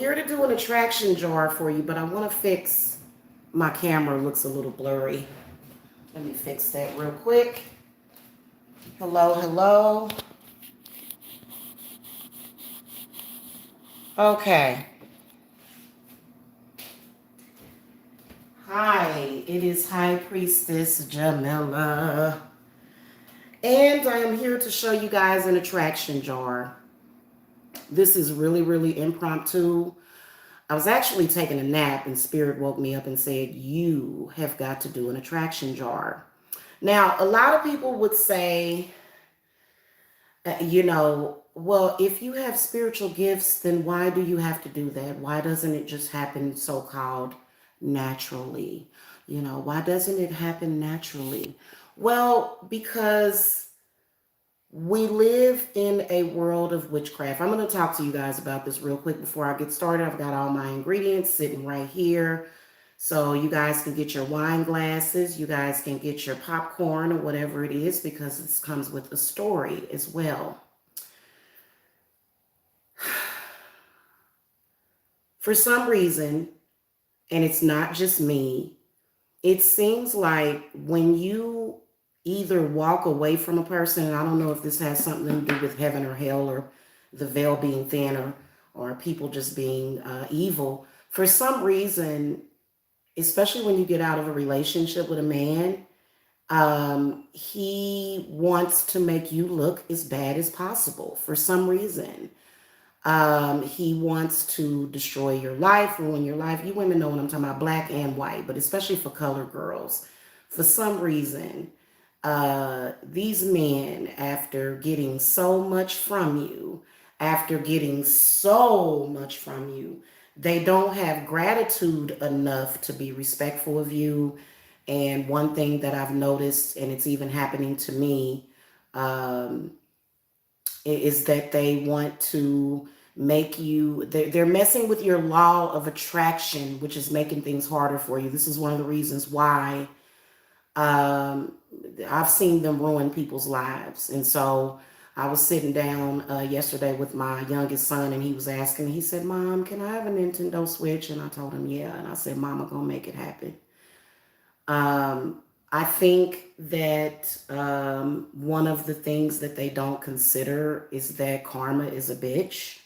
Here to do an attraction jar for you, but I want to fix my camera. Looks a little blurry. Let me fix that real quick. Hello, hello. Okay. Hi, it is High Priestess Jamila. And I am here to show you guys an attraction jar. This is really, really impromptu. I was actually taking a nap and Spirit woke me up and said, you have got to do an attraction jar. Now, a lot of people would say, well, if you have spiritual gifts, then why do you have to do that? Why doesn't it just happen so called naturally? Why doesn't it happen naturally? Well, because we live in a world of witchcraft. I'm going to talk to you guys about this real quick before I get started. I've got all my ingredients sitting right here. So you guys can get your wine glasses. You guys can get your popcorn or whatever it is, because this comes with a story as well. For some reason, and it's not just me, it seems like when you either walk away from a person, and I don't know if this has something to do with heaven or hell or the veil being thin or people just being evil, for some reason, especially when you get out of a relationship with a man, he wants to make you look as bad as possible for some reason. He wants to destroy your life, ruin your life. You women know what I'm talking about, black and white, but especially for colored girls. For some reason, these men, after getting so much from you, they don't have gratitude enough to be respectful of you. And one thing that I've noticed, and it's even happening to me, is that they want to make you, they're messing with your law of attraction, which is making things harder for you. This is one of the reasons why I've seen them ruin people's lives. And so I was sitting down yesterday with my youngest son, and he was asking, he said, Mom, can I have a Nintendo Switch? And I told him, yeah. And I said, Mama gonna make it happen. I think that one of the things that they don't consider is that karma is a bitch.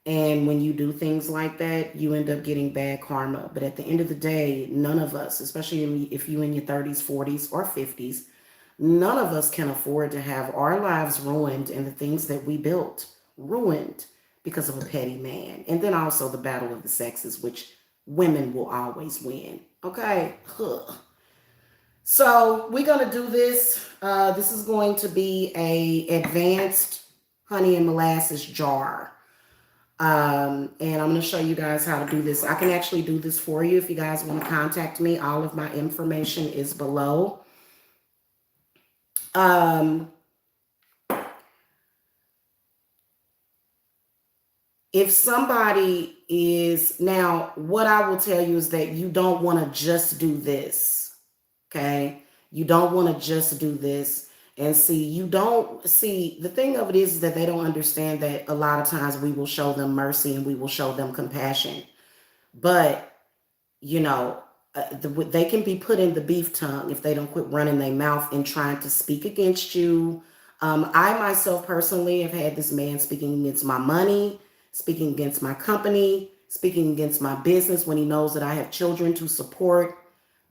And when you do things like that, you end up getting bad karma. But at the end of the day, none of us, especially if you're in your 30s, 40s, or 50s, none of us can afford to have our lives ruined and the things that we built ruined because of a petty man. And then also the battle of the sexes, which women will always win. Okay? Huh. So we're going to do this. This is going to be a advanced honey and molasses jar. And I'm going to show you guys how to do this. I can actually do this for you if you guys want to contact me. All of my information is below. If somebody is, now what I will tell you is that you don't want to just do this. Okay. You don't want to just do this. And the thing of it is that they don't understand that a lot of times we will show them mercy and we will show them compassion. But, they can be put in the beef tongue if they don't quit running their mouth and trying to speak against you. I myself personally have had this man speaking against my money, speaking against my company, speaking against my business when he knows that I have children to support.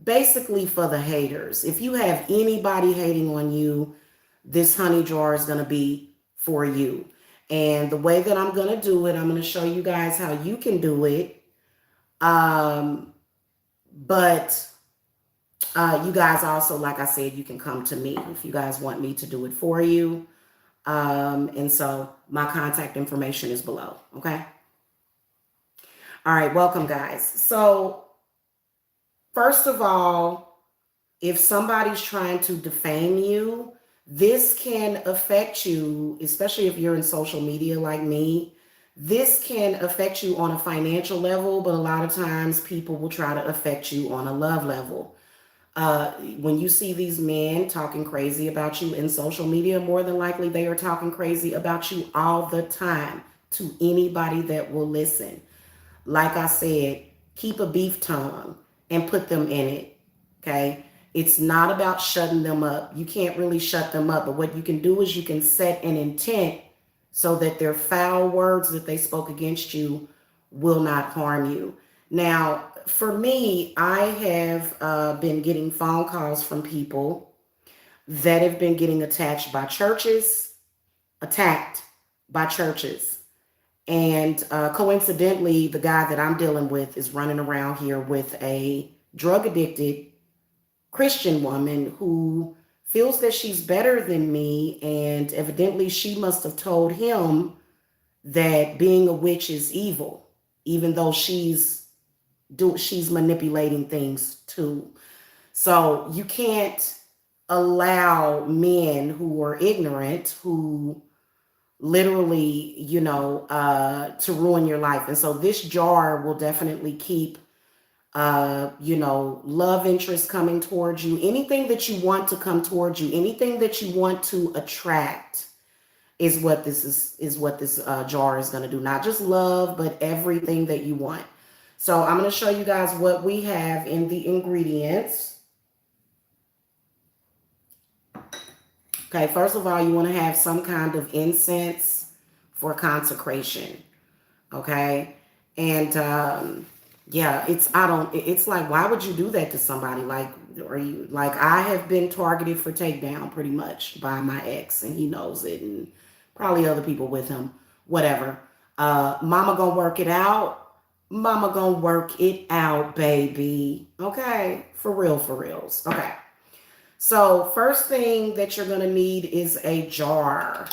Basically for the haters. If you have anybody hating on you, this honey jar is going to be for you. And the way that I'm going to do it, I'm going to show you guys how you can do it. But you guys also, like I said, you can come to me if you guys want me to do it for you. And so my contact information is below. Okay. All right. Welcome, guys. So first of all, if somebody's trying to defame you, this can affect you, especially if you're in social media like me. This can affect you on a financial level, but a lot of times people will try to affect you on a love level. When you see these men talking crazy about you in social media, more than likely they are talking crazy about you all the time. to anybody that will listen. Like I said, keep a beef tongue and put them in it. Okay. It's not about shutting them up. You can't really shut them up. But what you can do is you can set an intent so that their foul words that they spoke against you will not harm you. Now, for me, I have been getting phone calls from people that have been getting attacked by churches, And coincidentally, the guy that I'm dealing with is running around here with a drug addicted Christian woman who feels that she's better than me. And evidently, she must have told him that being a witch is evil, even though she's manipulating things too. So you can't allow men who are ignorant, who literally, to ruin your life. And so this jar will definitely keep, love interest coming towards you. Anything that you want to come towards you, anything that you want to attract is what this jar is going to do. Not just love, but everything that you want. So I'm going to show you guys what we have in the ingredients. Okay, first of all, you want to have some kind of incense for consecration. Okay, and it's like, why would you do that to somebody? I have been targeted for takedown pretty much by my ex, and he knows it, and probably other people with him, whatever. Mama gonna work it out. Mama gonna work it out, baby. Okay, for reals. Okay. So first thing that you're going to need is a jar.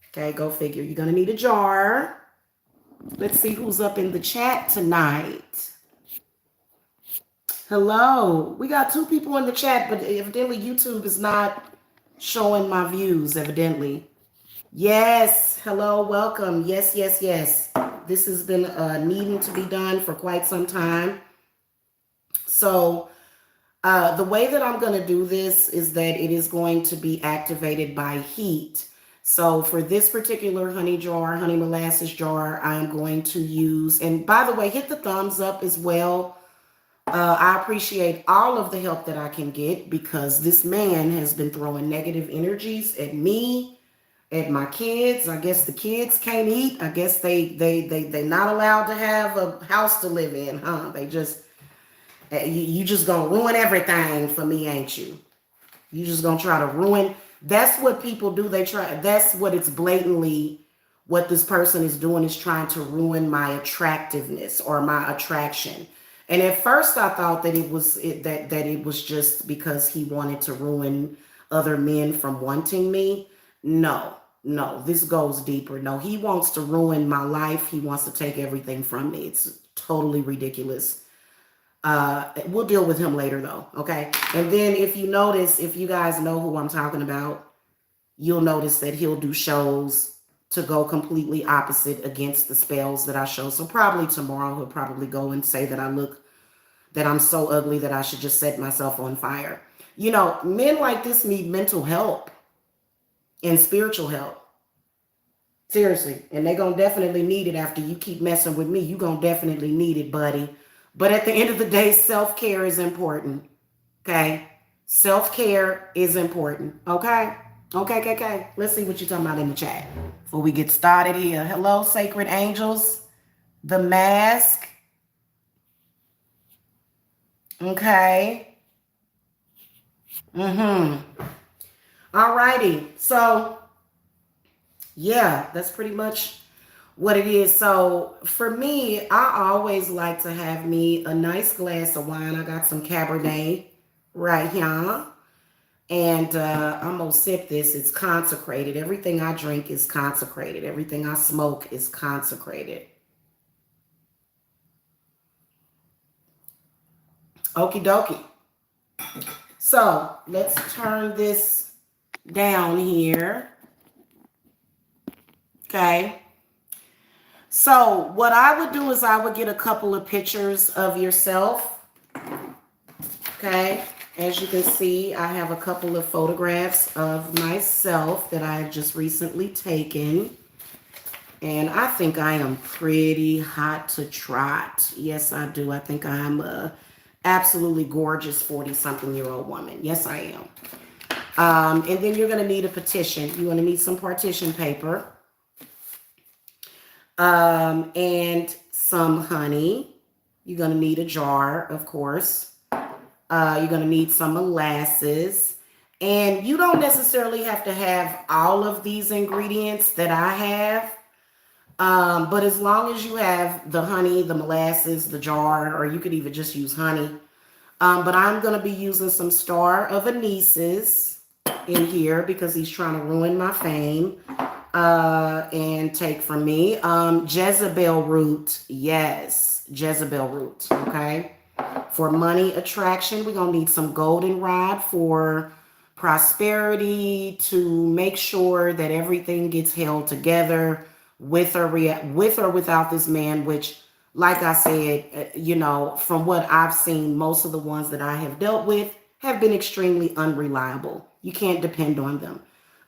Okay, go figure. You're going to need a jar. Let's see who's up in the chat tonight. Hello. We got 2 people in the chat, but evidently YouTube is not showing my views, evidently. Yes. Hello. Welcome. Yes. This has been needing to be done for quite some time. So the way that I'm going to do this is that it is going to be activated by heat. So for this particular honey molasses jar, I am going to use, and by the way, hit the thumbs up as well. I appreciate all of the help that I can get, because this man has been throwing negative energies at me, at my kids. I guess the kids can't eat. I guess they're not allowed to have a house to live in, huh? They just... You just gonna ruin everything for me, ain't you? You just gonna try to ruin. That's what people do. That's what it's blatantly, what this person is doing, is trying to ruin my attractiveness or my attraction. And at first I thought that it was just because he wanted to ruin other men from wanting me. No, this goes deeper. No, he wants to ruin my life. He wants to take everything from me. It's totally ridiculous. We'll deal with him later though. Okay. And then if you guys know who I'm talking about, you'll notice that he'll do shows to go completely opposite against the spells that I show. So probably tomorrow he'll probably go and say that I'm so ugly that I should just set myself on fire. Men like this need mental help and spiritual help. Seriously. And they're going to definitely need it after you keep messing with me. You're going to definitely need it, buddy. But at the end of the day, self-care is important. Okay? Self-care is important. Okay? Okay. Let's see what you're talking about in the chat before we get started here. Hello, Sacred Angels. The Mask. Okay. All righty. So, yeah, that's pretty much what it is. So for me, I always like to have me a nice glass of wine. I got some Cabernet right here. And I'm going to sip this. It's consecrated. Everything I drink is consecrated. Everything I smoke is consecrated. Okie dokie. So let's turn this down here. Okay. So what I would do is I would get a couple of pictures of yourself. Okay. As you can see, I have a couple of photographs of myself that I have just recently taken. And I think I am pretty hot to trot. Yes, I do. I think I'm a absolutely gorgeous 40-something-year-old woman. Yes, I am. And then you're going to need a petition. You're going to need some partition paper and some honey. You're going to need a jar, of course. You're going to need some molasses. And you don't necessarily have to have all of these ingredients that I have. But as long as you have the honey, the molasses, the jar, or you could even just use honey. But I'm going to be using some Star of Anises in here because he's trying to ruin my fame and take from me. Jezebel root. Yes, Jezebel root. Okay. For money attraction, we're going to need some goldenrod for prosperity, to make sure that everything gets held together with or without this man, which, like I said, from what I've seen, most of the ones that I have dealt with have been extremely unreliable. You can't depend on them.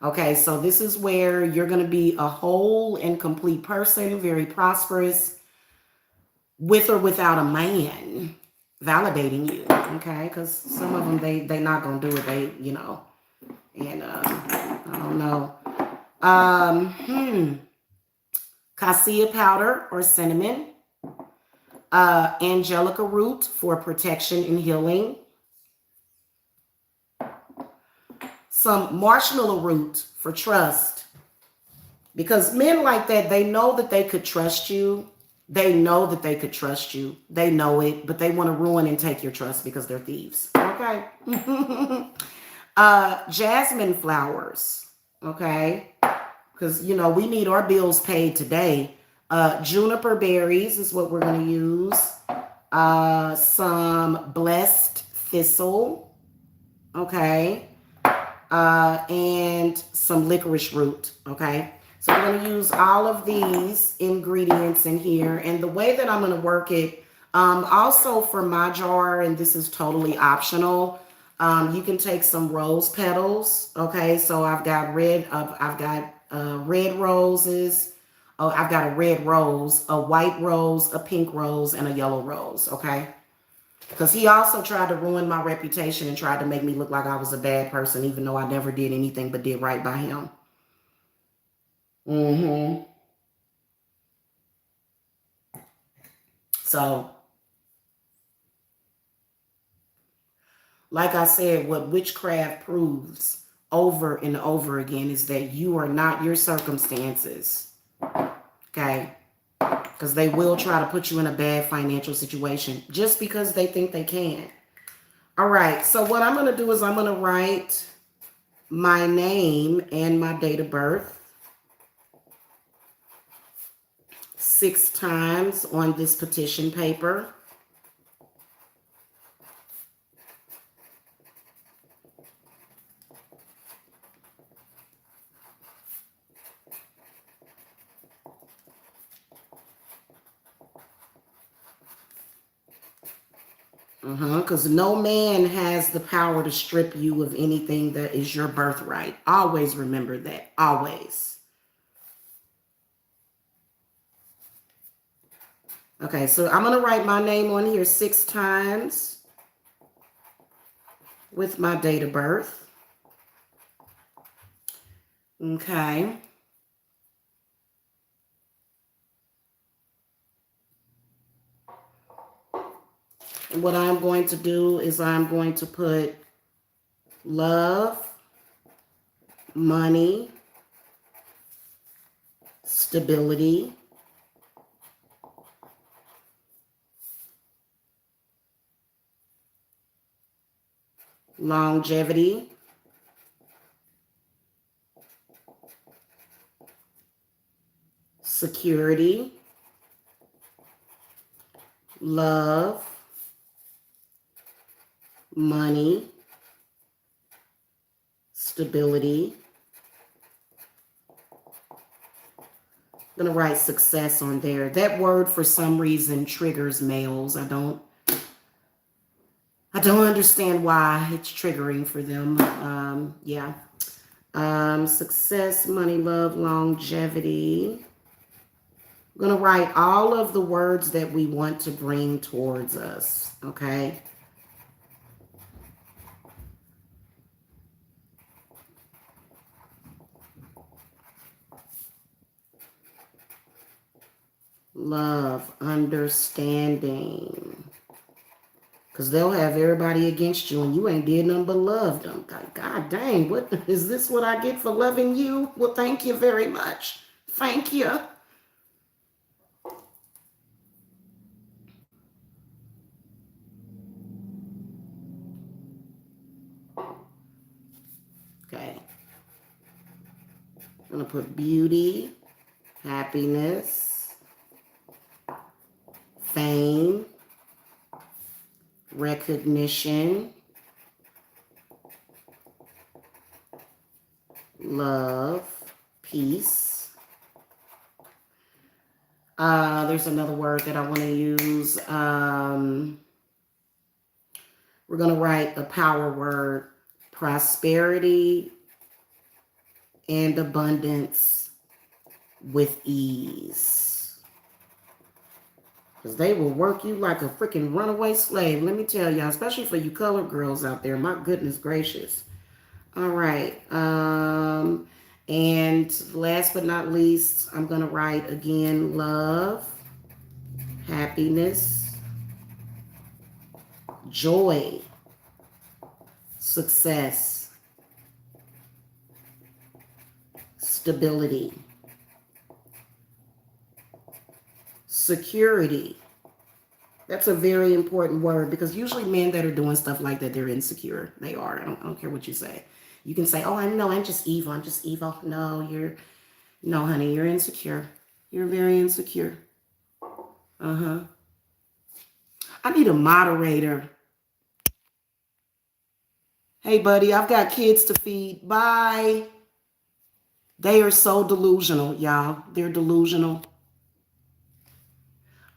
Okay, so this is where you're going to be a whole and complete person, very prosperous, with or without a man validating you. Okay, because some of them, they not going to do it. And I don't know. Cassia powder or cinnamon. Angelica root for protection and healing. Some marshmallow root for trust. Because men like that, they know that they could trust you. They know that they could trust you. They know it, but they want to ruin and take your trust because they're thieves. Okay. Jasmine flowers. Okay. Because, we need our bills paid today. Juniper berries is what we're going to use. Some blessed thistle. Okay. And some licorice root. Okay. So we're going to use all of these ingredients in here. And the way that I'm going to work it, also for my jar, and this is totally optional, you can take some rose petals. Okay. So I've got red roses. Oh, I've got a red rose, a white rose, a pink rose, and a yellow rose, okay? Because he also tried to ruin my reputation and tried to make me look like I was a bad person, even though I never did anything but did right by him. So, like I said, what witchcraft proves over and over again is that you are not your circumstances. Okay? Because they will try to put you in a bad financial situation just because they think they can. All right. So what I'm going to do is I'm going to write my name and my date of birth 6 times on this petition paper. Because no man has the power to strip you of anything that is your birthright. Always remember that. Always. Okay, so I'm going to write my name on here 6 times with my date of birth. Okay. What I'm going to do is I'm going to put love, money, stability, longevity, security, love, money, stability. I'm going to write success on there. That word for some reason triggers males. I don't understand why it's triggering for them. Yeah. Success, money, love, longevity. I'm going to write all of the words that we want to bring towards us, okay? Love, understanding. Because they'll have everybody against you and you ain't did nothing but love them. God dang, what is this what I get for loving you? Well, thank you very much. Thank you. Okay. I'm going to put beauty, happiness, fame, recognition, love, peace. There's another word that I want to use. We're going to write the power word, prosperity and abundance with ease. Because they will work you like a freaking runaway slave. Let me tell y'all, especially for you colored girls out there. My goodness gracious. All right. And last but not least, I'm going to write again, love, happiness, joy, success, stability, security. That's a very important word because usually men that are doing stuff like that, they're insecure. They are. I don't care what you say. You can say, oh, I know, I'm just evil. I'm just evil. No, honey, you're insecure. You're very insecure. Uh-huh. I need a moderator. Hey, buddy, I've got kids to feed. Bye. They are so delusional, y'all. They're delusional.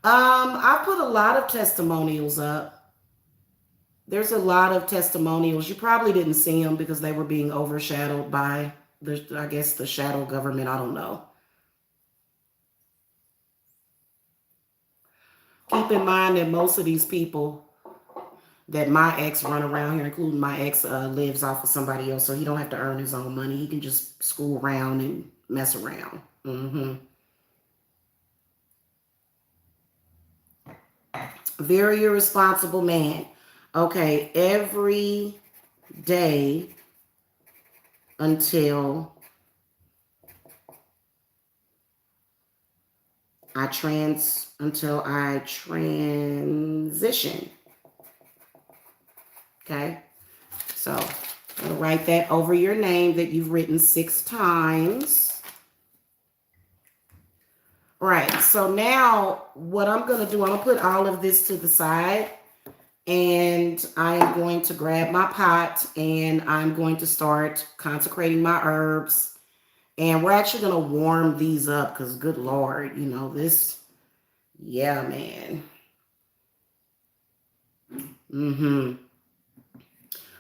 I put a lot of testimonials up. There's a lot of testimonials. You probably didn't see them because they were being overshadowed by I guess the shadow government. I don't know. Keep in mind that most of these people that my ex run around here, including my ex, lives off of somebody else, so he don't have to earn his own money. He can just screw around and mess around. Very irresponsible man. Okay, every day until I transition. Okay, so I'm gonna write that over your name that you've written 6 times. All right, so now what I'm gonna do, I'm gonna put all of this to the side and I am going to grab my pot and I'm going to start consecrating my herbs. And we're actually going to warm these up because good Lord, you know, yeah, man.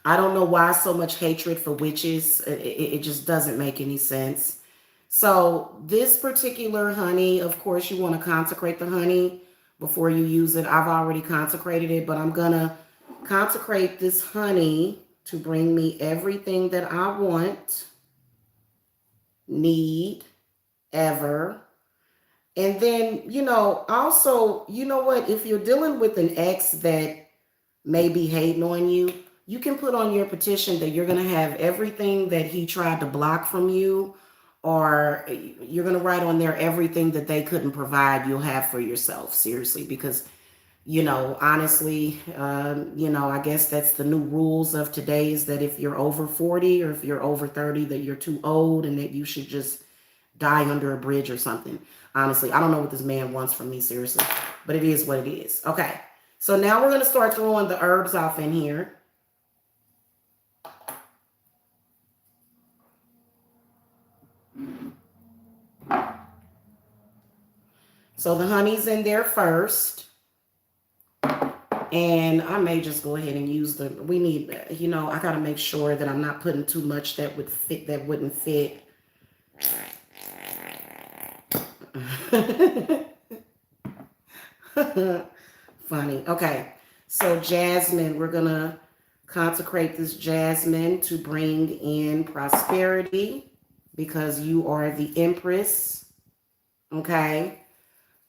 I don't know why so much hatred for witches. It just doesn't make any sense. So this particular honey, of course, you want to consecrate the honey before you use it. I've already consecrated it, but I'm going to consecrate this honey to bring me everything that I want, need, ever. And then, you know, also, you know what? If you're dealing with an ex that may be hating on you, you can put on your petition that you're going to have everything that he tried to block from you, or you're going to write on there everything that they couldn't provide, you'll have for yourself. Seriously, because, you know, honestly, you know, I guess that's the new rules of today is that if you're over 40 or if you're over 30, that you're too old and that you should just die under a bridge or something. Honestly, I don't know what this man wants from me, seriously, but it is what it is. Okay, so now we're going to start throwing the herbs off in here. So the honey's in there first. And I may just go ahead and use we need, you know, I got to make sure that I'm not putting too much that wouldn't fit. Funny. Okay. So jasmine, we're going to consecrate this jasmine to bring in prosperity because you are the empress. Okay.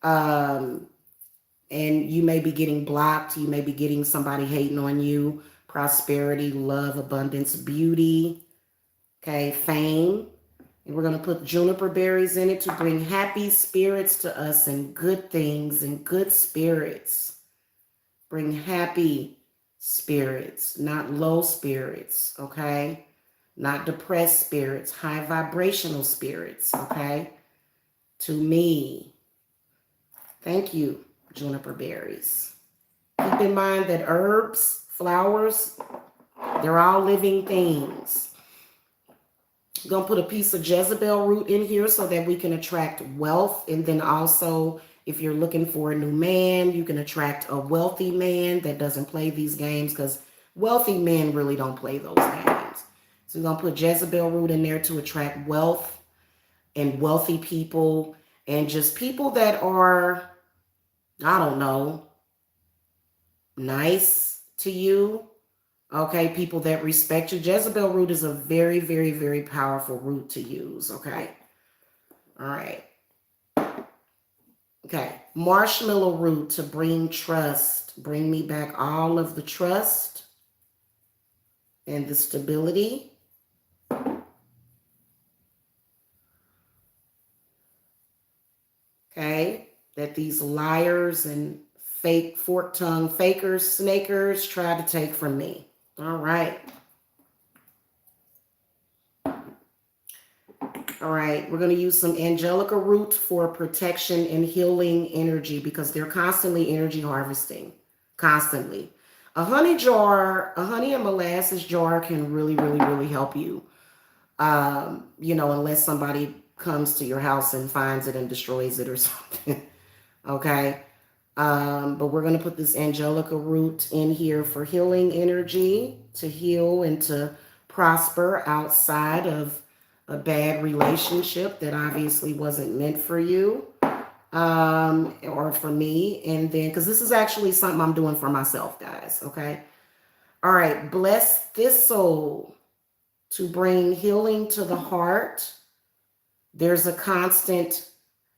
Um, and you may be getting blocked. You may be getting somebody hating on you. Prosperity, love, abundance, beauty. Okay. Fame. And we're going to put juniper berries in it to bring happy spirits to us and good things and good spirits. Bring happy spirits, not low spirits, okay? Not depressed spirits, high vibrational spirits, okay? To me. Thank you, juniper berries. Keep in mind that herbs, flowers, they're all living things. I'm going to put a piece of Jezebel root in here so that we can attract wealth. And then also, if you're looking for a new man, you can attract a wealthy man that doesn't play these games because wealthy men really don't play those games. So we're going to put Jezebel root in there to attract wealth and wealthy people and just people that are, I don't know, nice to you. Okay, people that respect you. Jezebel root is a very, very, very powerful root to use. Okay. All right. Okay. Marshmallow root to bring trust. Bring me back all of the trust and the stability. Okay. That these liars and fake fork tongue fakers, snakers try to take from me. All right. All right, we're going to use some angelica root for protection and healing energy because they're constantly energy harvesting, constantly. A honey jar, a honey and molasses jar can really, really, really help you. Unless somebody comes to your house and finds it and destroys it or something. Okay. But we're going to put this angelica root in here for healing energy, to heal and to prosper outside of a bad relationship that obviously wasn't meant for you or for me. And then, because this is actually something I'm doing for myself, guys. Okay. All right. Blessed thistle to bring healing to the heart. There's a constant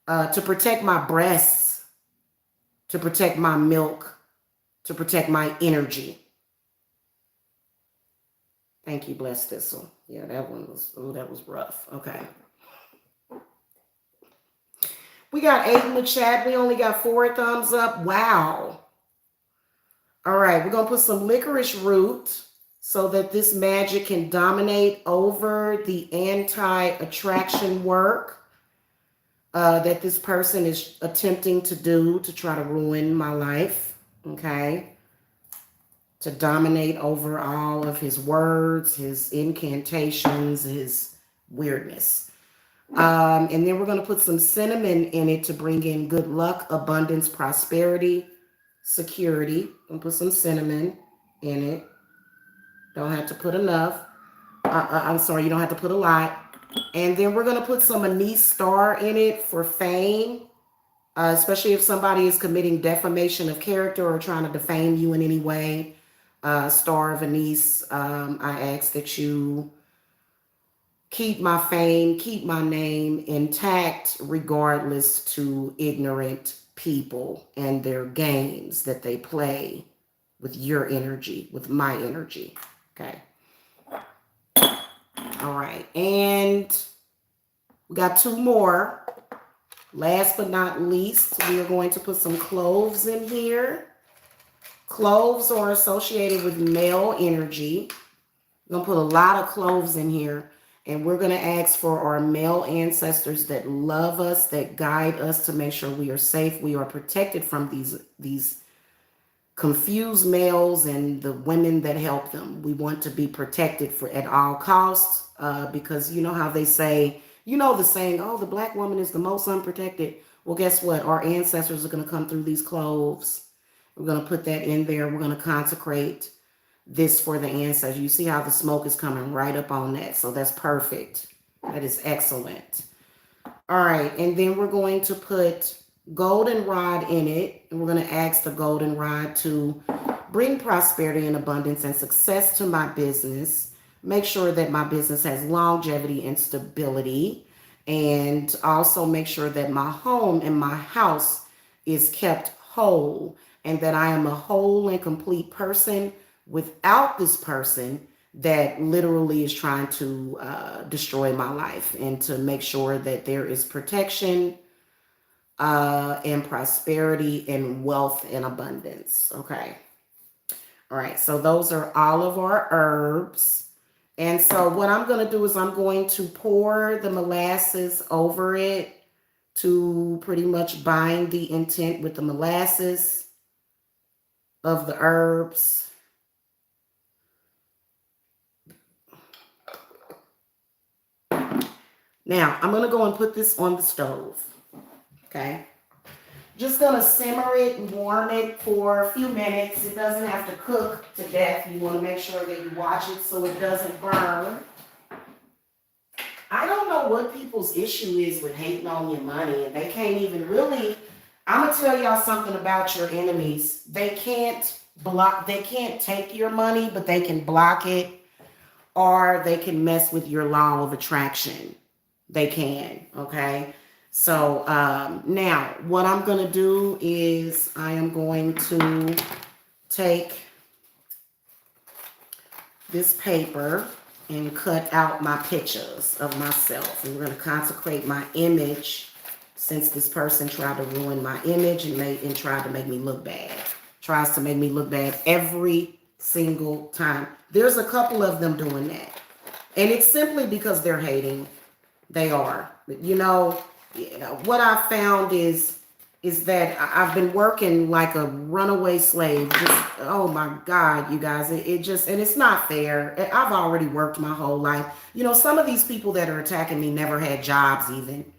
to protect my breasts, to protect my milk, to protect my energy. Thank you, Blessed Thistle. Yeah, that was rough. Okay. We got 8 in the chat. We only got 4 thumbs up. Wow. All right, we're going to put some licorice root so that this magic can dominate over the anti-attraction work that this person is attempting to do to try to ruin my life. Okay. To dominate over all of his words, his incantations, his weirdness. And then we're going to put some cinnamon in it to bring in good luck, abundance, prosperity, security. I'm going to put some cinnamon in it. Don't have to put enough. I'm sorry, you don't have to put a lot. And then we're going to put some anise star in it for fame, especially if somebody is committing defamation of character or trying to defame you in any way. Star of anise, I ask that you keep my fame, keep my name intact, regardless to ignorant people and their games that they play with your energy, with my energy. Okay. All right. And we got 2 more. Last but not least, we are going to put some cloves in here. Cloves are associated with male energy. We're going to put a lot of cloves in here. And we're going to ask for our male ancestors that love us, that guide us to make sure we are safe. We are protected from these confused males and the women that help them. We want to be protected at all costs because you know how they say, the saying, oh, the black woman is the most unprotected. Well, guess what? Our ancestors are going to come through these cloves. We're going to put that in there. We're going to consecrate this for the ancestors. You see how the smoke is coming right up on that. So that's perfect. That is excellent. All right. And then we're going to put goldenrod in it. And we're going to ask the goldenrod to bring prosperity and abundance and success to my business. Make sure that my business has longevity and stability. And also make sure that my home and my house is kept whole, and that I am a whole and complete person without this person that literally is trying to destroy my life, and to make sure that there is protection and prosperity and wealth and abundance. Okay. All right. So those are all of our herbs. And so what I'm going to do is I'm going to pour the molasses over it to pretty much bind the intent with the molasses of the herbs. Now, I'm going to go and put this on the stove. Okay. Just going to simmer it and warm it for a few minutes. It doesn't have to cook to death. You want to make sure that you watch it so it doesn't burn. I don't know what people's issue is with hating on your money, and they can't even really. I'm going to tell y'all something about your enemies. They can't take your money, but they can block it, or they can mess with your law of attraction. They can, okay? So now what I'm going to do is I am going to take this paper and cut out my pictures of myself. And we're going to consecrate my image, since this person tried to ruin my image and tried to make me look bad. Tries to make me look bad every single time. There's a couple of them doing that. And it's simply because they're hating. They are. You know, what I found is that I've been working like a runaway slave. Just, oh my God, you guys, it just, and it's not fair. I've already worked my whole life. You know, some of these people that are attacking me never had jobs even.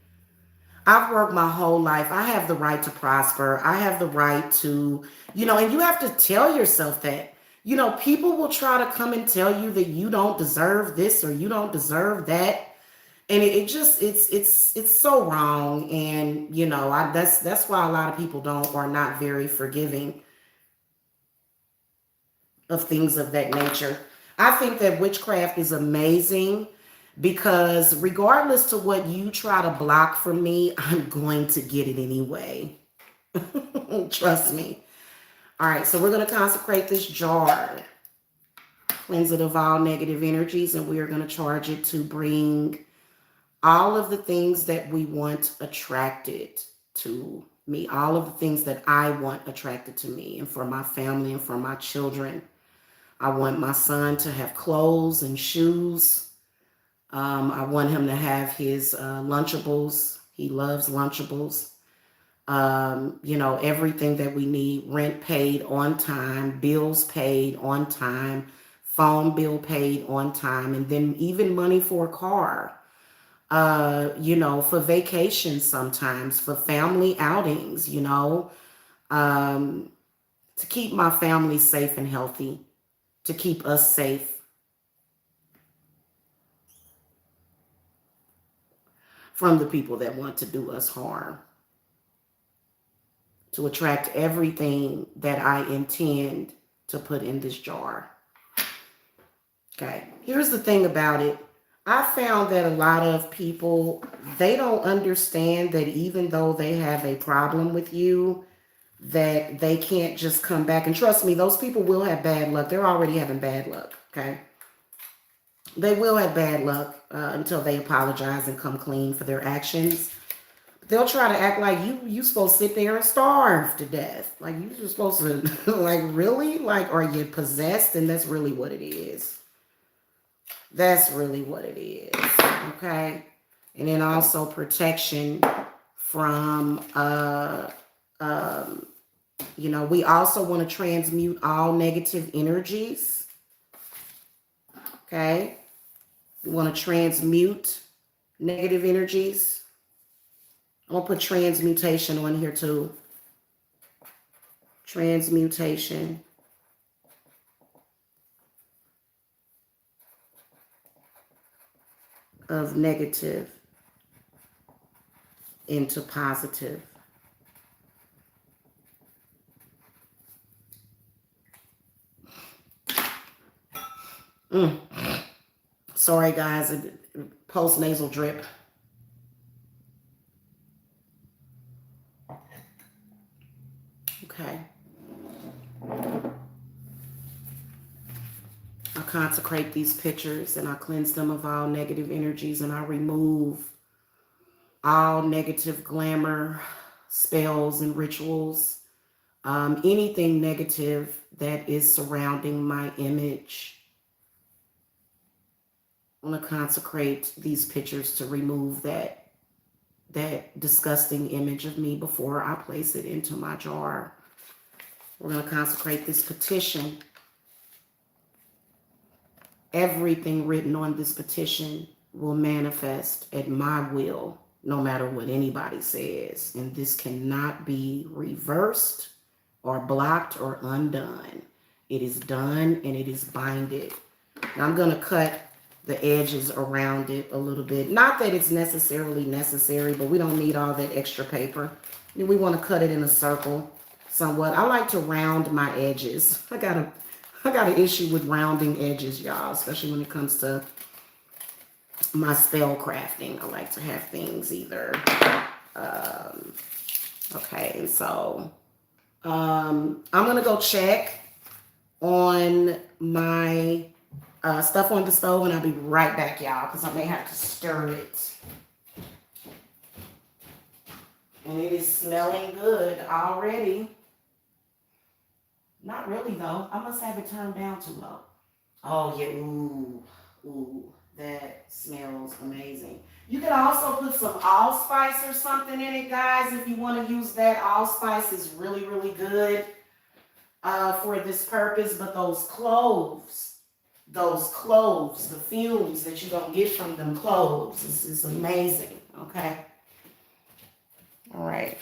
I've worked my whole life. I have the right to prosper. I have the right to, you know, and you have to tell yourself that. You know, people will try to come and tell you that you don't deserve this or you don't deserve that. And it's so wrong. And you know, that's why a lot of people are not very forgiving of things of that nature. I think that witchcraft is amazing, because regardless to what you try to block from me, I'm going to get it anyway. Trust me. All right, so we're going to consecrate this jar, cleanse it of all negative energies, and we are going to charge it to bring all of the things that we want attracted to me, all of the things that I want attracted to me and for my family and for my children. I want my son to have clothes and shoes. I want him to have his Lunchables. He loves Lunchables. You know, everything that we need, rent paid on time, bills paid on time, phone bill paid on time, and then even money for a car. You know, for vacations sometimes, for family outings, you know, to keep my family safe and healthy, to keep us safe from the people that want to do us harm, to attract everything that I intend to put in this jar. Okay, here's the thing about it. I found that a lot of people, they don't understand that even though they have a problem with you, that they can't just come back. And trust me, those people will have bad luck. They're already having bad luck, okay? They will have bad luck until they apologize and come clean for their actions. They'll try to act like you supposed to sit there and starve to death. Like you're supposed to, like really? Like, are you possessed? And that's really what it is. That's really what it is, okay? And then also protection from, you know, we also want to transmute all negative energies, okay? We want to transmute negative energies. I'm going to put transmutation on here too. Transmutation. Of negative into positive. Mm. Sorry, guys. Post nasal drip. Okay. I consecrate these pictures and I cleanse them of all negative energies and I remove all negative glamour, spells, and rituals. Anything negative that is surrounding my image. I want to consecrate these pictures to remove that disgusting image of me before I place it into my jar. We're going to consecrate this petition. Everything written on this petition will manifest at my will, no matter what anybody says. And this cannot be reversed or blocked or undone. It is done and it is binded. Now I'm going to cut the edges around it a little bit. Not that it's necessarily necessary, but we don't need all that extra paper. We want to cut it in a circle somewhat. I like to round my edges. I got an issue with rounding edges, y'all, especially when it comes to my spell crafting. I like to have things either. Okay, and so I'm going to go check on my stuff on the stove, and I'll be right back, y'all, because I may have to stir it. And it is smelling good already. Not really, though. I must have it turned down too low. Oh, yeah. Ooh, that smells amazing. You can also put some allspice or something in it, guys, if you want to use that. Allspice is really, really good for this purpose. But those cloves, the fumes that you're going to get from them cloves is amazing, okay? All right.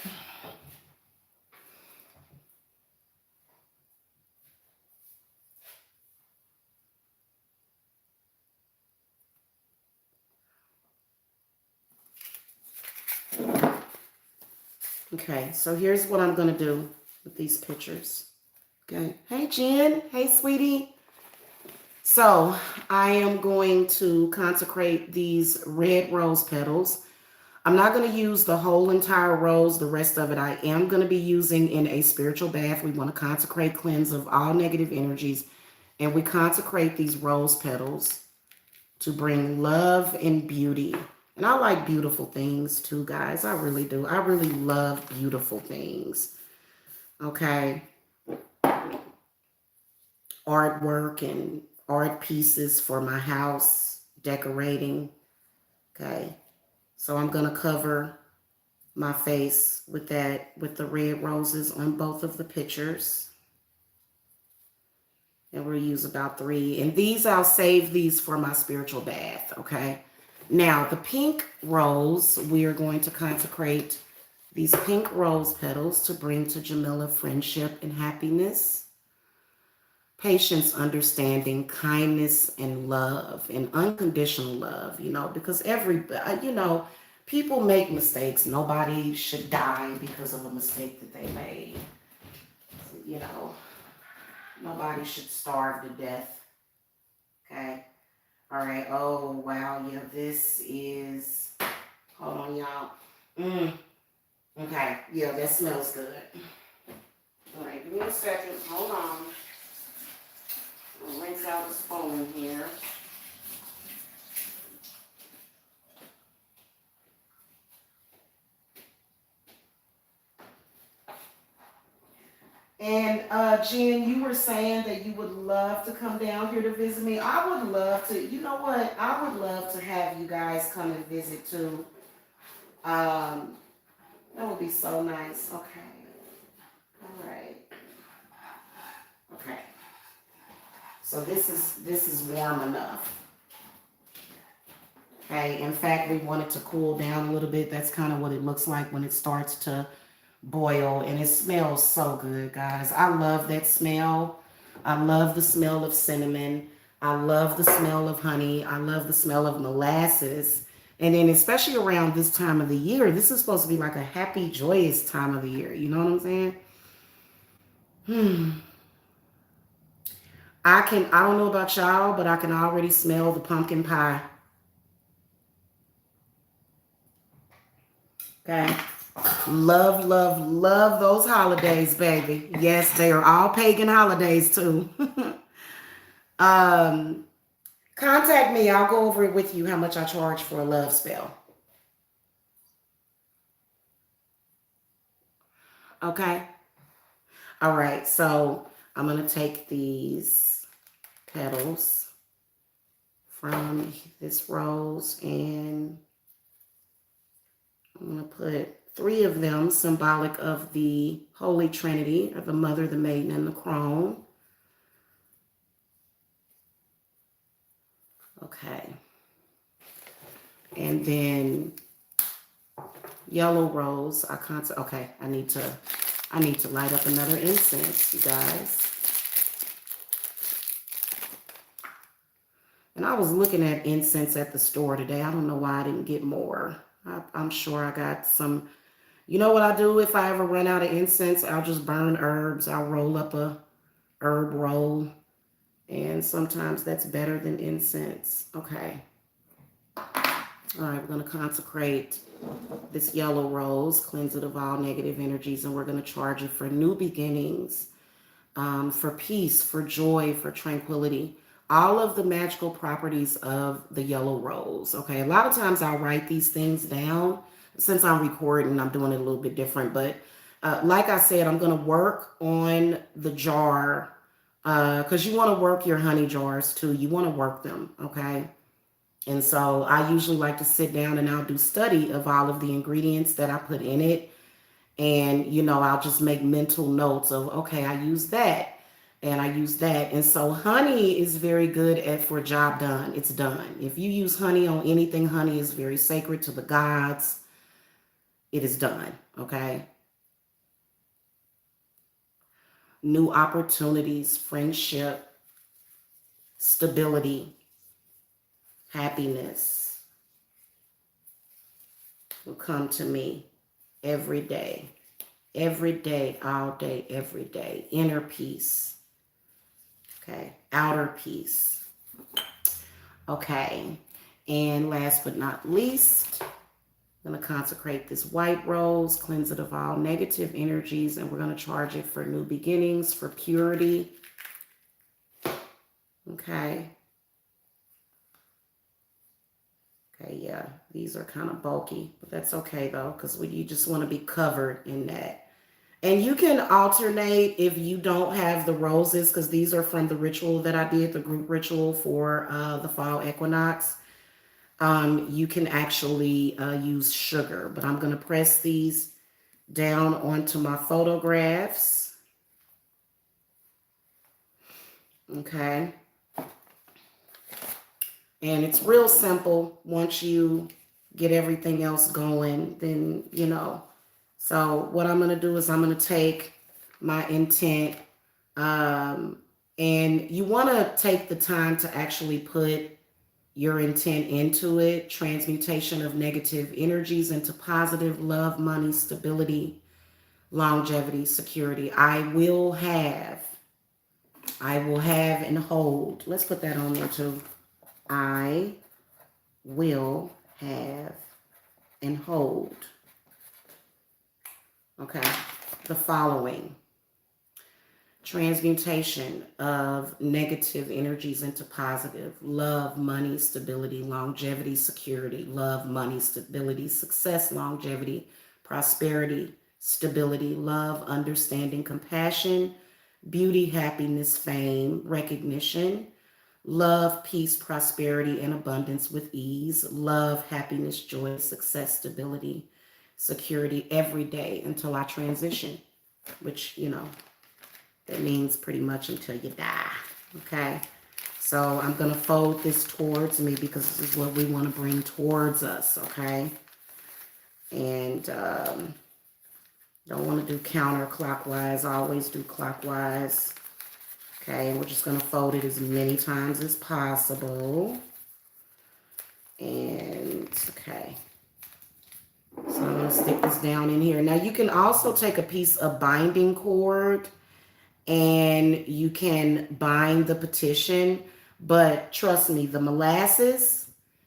Okay, so here's what I'm going to do with these pictures. Okay. Hey, Jen. Hey, sweetie. So I am going to consecrate these red rose petals. I'm not going to use the whole entire rose. The rest of it I am going to be using in a spiritual bath. We want to consecrate, cleanse of all negative energies. And we consecrate these rose petals to bring love and beauty. And I like beautiful things too, guys. I really do. I really love beautiful things. Okay. Artwork and art pieces for my house, decorating. Okay. So I'm going to cover my face with the red roses on both of the pictures. And we'll use about 3. And these, I'll save these for my spiritual bath, okay? Now, the pink rose, we are going to consecrate these pink rose petals to bring to Jamila friendship and happiness, patience, understanding, kindness, and love, and unconditional love, because people make mistakes. Nobody should die because of a mistake that they made. Nobody should starve to death. Okay. All right. Oh, wow. Yeah, this is... Hold on, y'all. Okay. Yeah, that smells good. All right. Give me a second. Hold on. I'll rinse out the spoon here. And Jen, you were saying that you would love to come down here to visit me. I would love to. You know what? I would love to have you guys come and visit too. That would be so nice. Okay. All right. Okay. So this is warm enough. Okay. In fact, we want it to cool down a little bit. That's kind of what it looks like when it starts to boil, and it smells so good, guys. I love that smell. I love the smell of cinnamon. I love the smell of honey. I love the smell of molasses. And then especially around this time of the year, this is supposed to be like a happy, joyous time of the year. You know what I'm saying? I don't know about y'all, but I can already smell the pumpkin pie. Okay. Love, love, love those holidays, baby. Yes, they are all pagan holidays too. um, Contact me. I'll go over it with you how much I charge for a love spell. Okay. All right. So I'm gonna take these petals from this rose and I'm going to put 3 of them symbolic of the Holy Trinity, of the Mother, the Maiden, and the Crone. Okay. And then yellow rose. Okay, I need to light up another incense, you guys. And I was looking at incense at the store today. I don't know why I didn't get more. I'm sure I got some. You know what I do if I ever run out of incense? I'll just burn herbs. I'll roll up a herb roll. And sometimes that's better than incense. Okay. All right, we're going to consecrate this yellow rose, cleanse it of all negative energies, and we're going to charge it for new beginnings, for peace, for joy, for tranquility, all of the magical properties of the yellow rose. Okay, a lot of times I'll write these things down. Since I'm recording, I'm doing it a little bit different, but like I said, I'm going to work on the jar because you want to work your honey jars too. You want to work them, okay? And so I usually like to sit down and I'll do study of all of the ingredients that I put in it. And, I'll just make mental notes of, okay, I use that and I use that. And so honey is very good for a job done. It's done. If you use honey on anything, honey is very sacred to the gods. It is done, okay? New opportunities, friendship, stability, happiness will come to me every day, all day, every day. Inner peace, okay? Outer peace, okay? And last but not least, I'm going to consecrate this white rose, cleanse it of all negative energies, and we're going to charge it for new beginnings, for purity, okay? Okay, yeah, these are kind of bulky, but that's okay though, because you just want to be covered in that. And you can alternate if you don't have the roses, because these are from the ritual that I did, the group ritual for the fall equinox. You can actually use sugar, but I'm going to press these down onto my photographs. Okay. And it's real simple. Once you get everything else going, then, So what I'm going to do is I'm going to take my intent, and you want to take the time to actually put your intent into it. Transmutation of negative energies into positive love, money, stability, longevity, security. I will have and hold. Let's put that on there too. I will have and hold. Okay. The following. Transmutation of negative energies into positive. Love, money, stability, longevity, security. Love, money, stability, success, longevity, prosperity, stability, love, understanding, compassion, beauty, happiness, fame, recognition. Love, peace, prosperity, and abundance with ease. Love, happiness, joy, success, stability, security every day until I transition, which, that means pretty much until you die, okay? So I'm going to fold this towards me because this is what we want to bring towards us, okay? And don't want to do counterclockwise. I always do clockwise. Okay, and we're just going to fold it as many times as possible. And, okay. So I'm going to stick this down in here. Now, you can also take a piece of binding cord and you can bind the petition. But trust me, the molasses,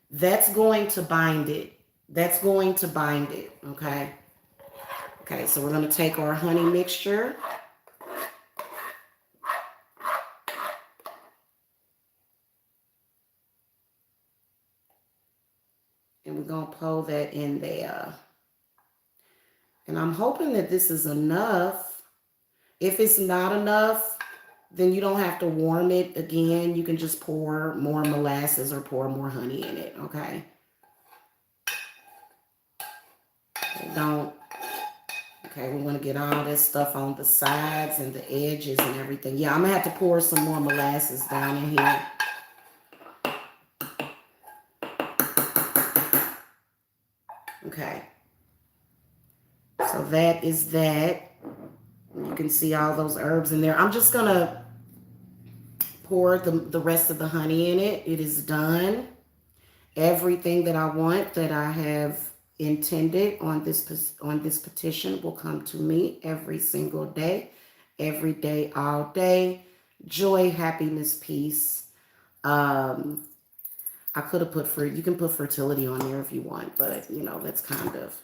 that's going to bind it. That's going to bind it, okay? Okay, so we're going to take our honey mixture. And we're going to pour that in there. And I'm hoping that this is enough. If it's not enough, then you don't have to warm it again. You can just pour more molasses or pour more honey in it, okay? Don't. Okay, we want to get all this stuff on the sides and the edges and everything. Yeah, I'm going to have to pour some more molasses down in here. Okay. So that is that. You can see all those herbs in there. I'm just going to pour the rest of the honey in it. It is done. Everything that I want, that I have intended on this petition, will come to me every single day, every day, all day. Joy, happiness, peace. I could have put you can put fertility on there if you want, but you know, that's kind of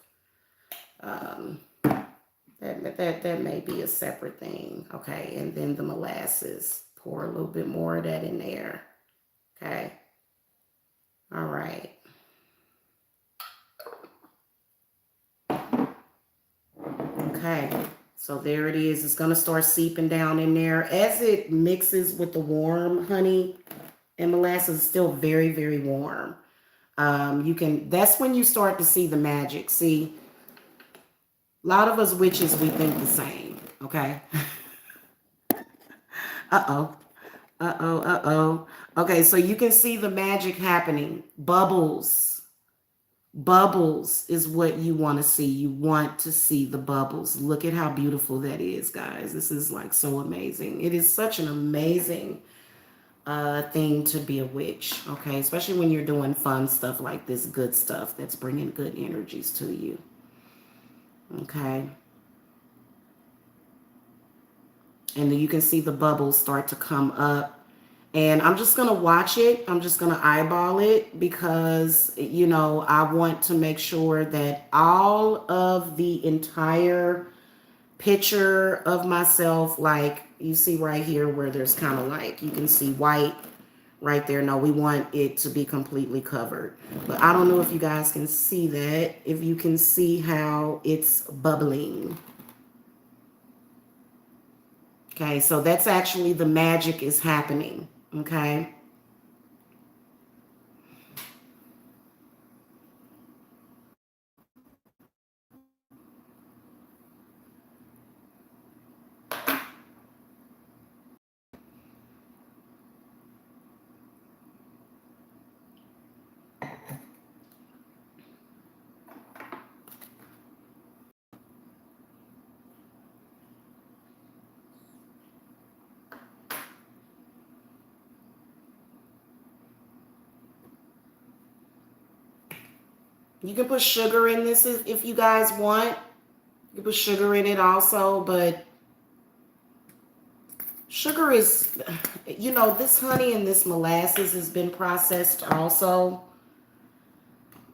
that may be a separate thing. Okay, and then the molasses. Pour a little bit more of that in there. Okay. All right. Okay, so there it is. It's going to start seeping down in there. As it mixes with the warm honey and molasses, it's still very, very warm. That's when you start to see the magic. See, a lot of us witches, we think the same, okay? Uh-oh. Uh-oh, uh-oh. Okay, so you can see the magic happening. Bubbles. Bubbles is what you want to see. You want to see the bubbles. Look at how beautiful that is, guys. This is like so amazing. It is such an amazing thing to be a witch, okay? Especially when you're doing fun stuff like this, good stuff that's bringing good energies to you, okay? And then you can see the bubbles start to come up. And I'm just going to watch it. I'm just going to eyeball it because, you know, I want to make sure that all of the entire picture of myself, like you see right here where there's kind of like, you can see white right there. No, we want it to be completely covered. But I don't know if you guys can see that. If you can see how it's bubbling. Okay, so that's actually the magic is happening. Okay. You can put sugar in this if you guys want. You can put sugar in it also, but sugar is, you know, this honey and this molasses has been processed also.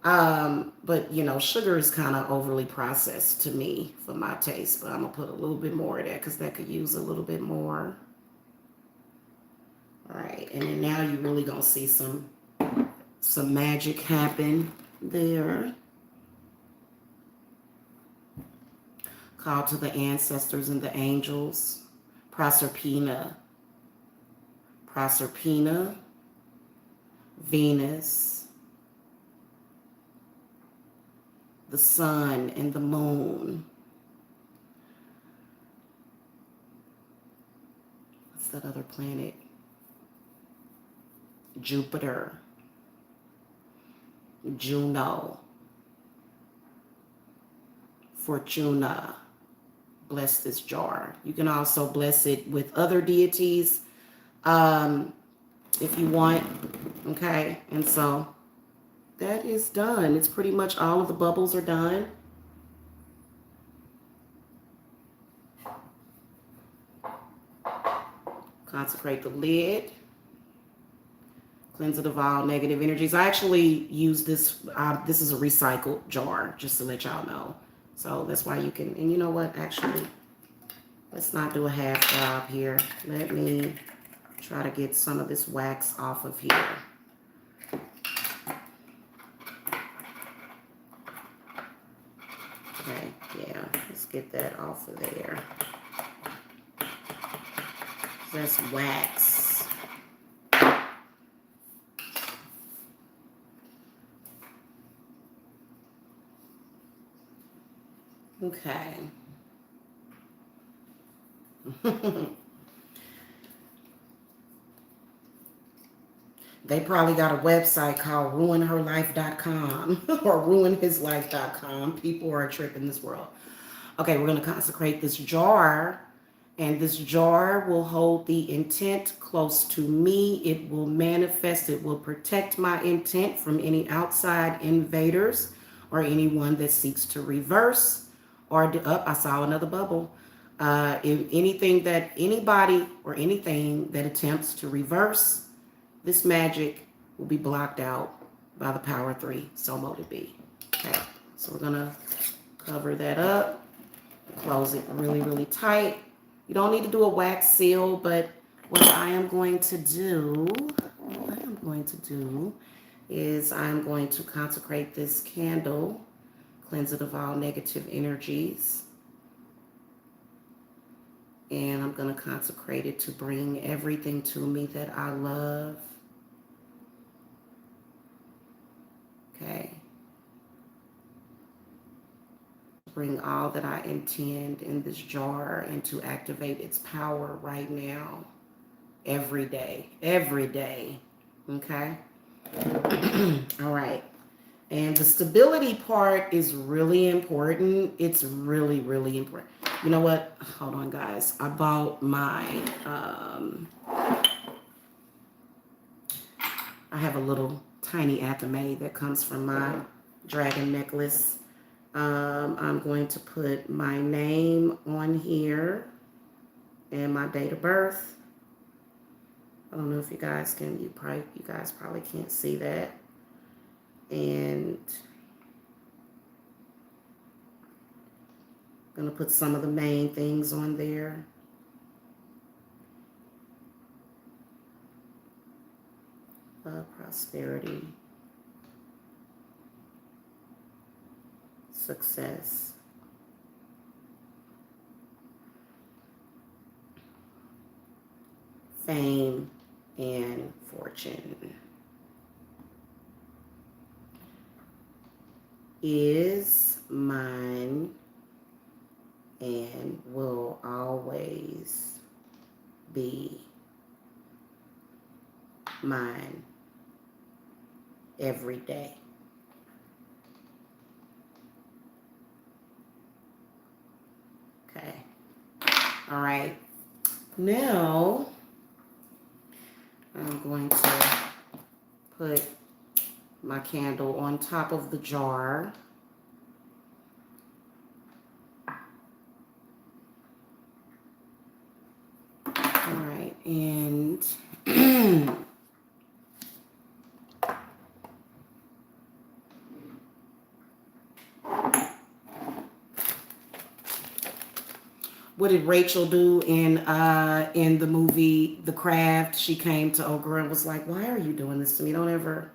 But you know, sugar is kind of overly processed to me for my taste, but I'm gonna put a little bit more of that because that could use a little bit more. All right, and then now you're really gonna see some magic happen there. Call to the ancestors and the angels. Proserpina, Proserpina, Venus, the sun and the moon. What's that other planet? Jupiter, Juno, Fortuna. Bless this jar. You can also bless it with other deities if you want. Okay, and so that is done. It's pretty much all of the bubbles are done. Consecrate the lid. Cleanse it of all negative energies. I actually use this. This is a recycled jar, just to let y'all know. So that's why you can. And you know what? Actually, let's not do a half job here. Let me try to get some of this wax off of here. Okay, yeah, let's get that off of there. That's wax. Okay. They probably got a website called ruinherlife.com or ruinhislife.com. People are tripping this world. Okay, we're going to consecrate this jar, and this jar will hold the intent close to me. It will manifest. It will protect my intent from any outside invaders or anyone that seeks to reverse or I saw another bubble. If anything that anybody or anything that attempts to reverse this magic will be blocked out by the power 3. So mote it be. Okay, so we're gonna cover that up, close it really, really tight. You don't need to do a wax seal, but what I am going to do is I'm going to consecrate this candle, cleanse it of all negative energies. And I'm going to consecrate it to bring everything to me that I love. Okay. Bring all that I intend in this jar and to activate its power right now. Every day. Every day. Okay. All right. And the stability part is really important. It's really, really important. You know what? Hold on, guys. I bought my, I have a little tiny athame that comes from my dragon necklace. I'm going to put my name on here and my date of birth. I don't know if you guys can, you guys probably can't see that. And I'm going to put some of the main things on there. Prosperity, success, fame, and fortune. Is mine and will always be mine every day. Okay. All right. Now I'm going to put my candle on top of the jar. All right, and what did Rachel do in the movie The Craft? She came to Ogre and was like, "Why are you doing this to me? Don't ever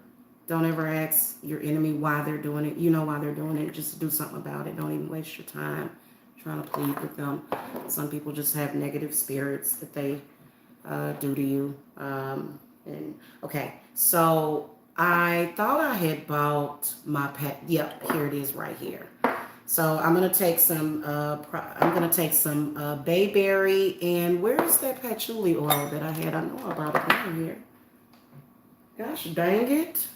ask your enemy why they're doing it. You know why they're doing it. Just do something about it. Don't even waste your time trying to plead with them." Some people just have negative spirits that they do to you. And okay, so I thought I had bought my pet. Yep, here it is right here. So I'm gonna take some. Bayberry, and where's that patchouli oil that I had? I know I brought it down here. Gosh dang it!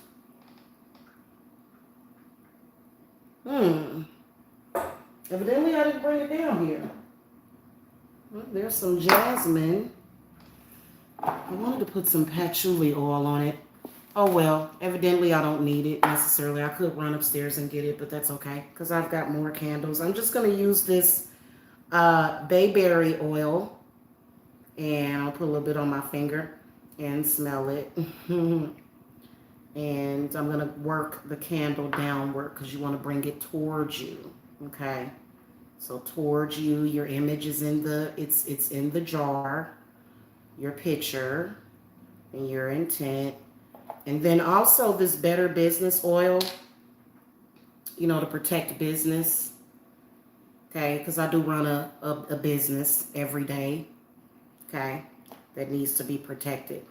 Evidently, I didn't bring it down here. Well, there's some jasmine. I wanted to put some patchouli oil on it. Oh well, evidently I don't need it necessarily. I could run upstairs and get it, but that's okay because I've got more candles. I'm just going to use this bayberry oil And I'll put a little bit on my finger and smell it. And I'm going to work the candle downward because you want to bring it towards you. Okay. So towards you, your image is in it's in the jar, your picture, and your intent. And then also this Better Business oil, to protect business. Okay, because I do run a business every day. Okay, that needs to be protected.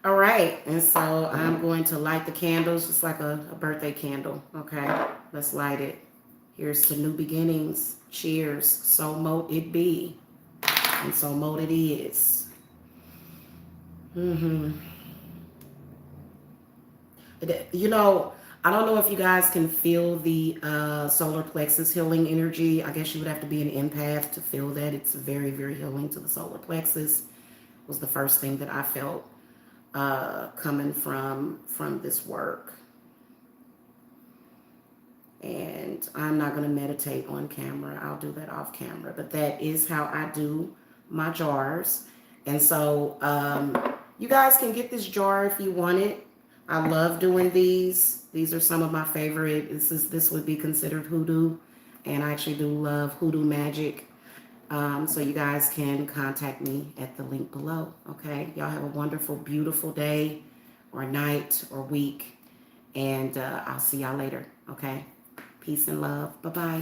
All right, and so I'm going to light the candles just like a birthday candle. Okay, let's light it. Here's to new beginnings. Cheers. So mote it be, and so mote it is. Mm-hmm. I don't know if you guys can feel the solar plexus healing energy. I guess you would have to be an empath to feel that. It's very, very healing to the solar plexus. Was the first thing that I felt coming from this work. And I'm not going to meditate on camera. I'll do that off camera. But that is how I do my jars. And so you guys can get this jar if you want it. I love doing these. These are some of my favorite. This would be considered hoodoo. And I actually do love hoodoo magic. So you guys can contact me at the link below. Okay. Y'all have a wonderful, beautiful day or night or week. And I'll see y'all later. Okay. Peace and love. Bye-bye.